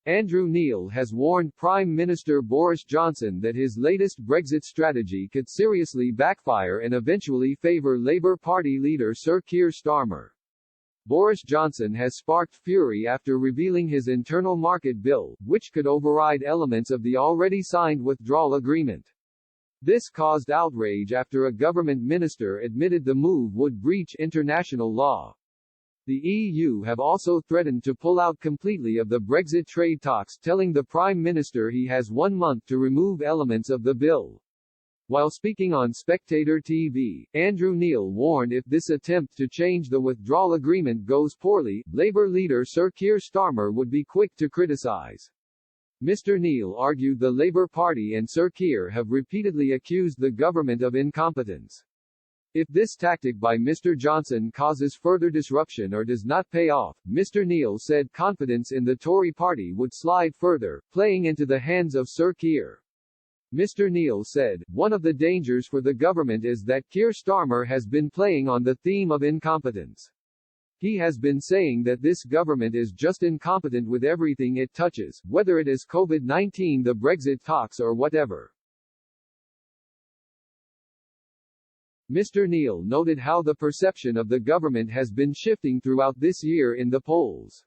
Andrew Neil has warned Prime Minister Boris Johnson that his latest Brexit strategy could seriously backfire and eventually favour Labour Party leader Sir Keir Starmer. Boris Johnson has sparked fury after revealing his internal market bill, which could override elements of the already signed withdrawal agreement. This caused outrage after a government minister admitted the move would breach international law. The EU have also threatened to pull out completely of the Brexit trade talks, telling the Prime Minister he has 1 month to remove elements of the bill. While speaking on Spectator TV, Andrew Neil warned if this attempt to change the withdrawal agreement goes poorly, Labour leader Sir Keir Starmer would be quick to criticise. Mr. Neil argued the Labour Party and Sir Keir have repeatedly accused the government of incompetence. If this tactic by Mr. Johnson causes further disruption or does not pay off, Mr. Neil said confidence in the Tory party would slide further, playing into the hands of Sir Keir. Mr. Neil said, "One of the dangers for the government is that Keir Starmer has been playing on the theme of incompetence. He has been saying that this government is just incompetent with everything it touches, whether it is COVID-19, the Brexit talks or whatever." Mr. Neil noted how the perception of the government has been shifting throughout this year in the polls.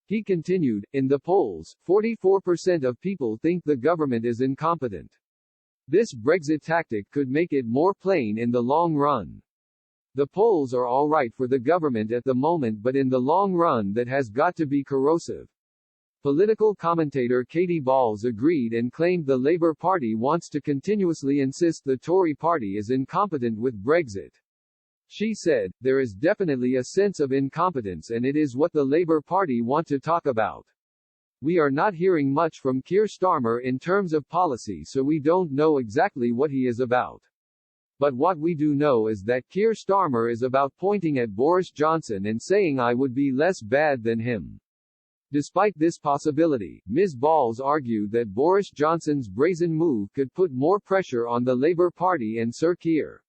He continued, "In the polls, 44% of people think the government is incompetent. This Brexit tactic could make it more plain in the long run. The polls are all right for the government at the moment, but in the long run that has got to be corrosive." Political commentator Katie Balls agreed and claimed the Labour Party wants to continuously insist the Tory party is incompetent with Brexit. She said, "There is definitely a sense of incompetence and it is what the Labour Party want to talk about. We are not hearing much from Keir Starmer in terms of policy, so we don't know exactly what he is about. But what we do know is that Keir Starmer is about pointing at Boris Johnson and saying I would be less bad than him." Despite this possibility, Ms. Balls argued that Boris Johnson's brazen move could put more pressure on the Labour Party and Sir Keir.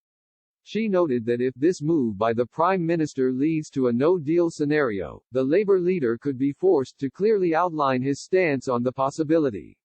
She noted that if this move by the Prime Minister leads to a no-deal scenario, the Labour leader could be forced to clearly outline his stance on the possibility.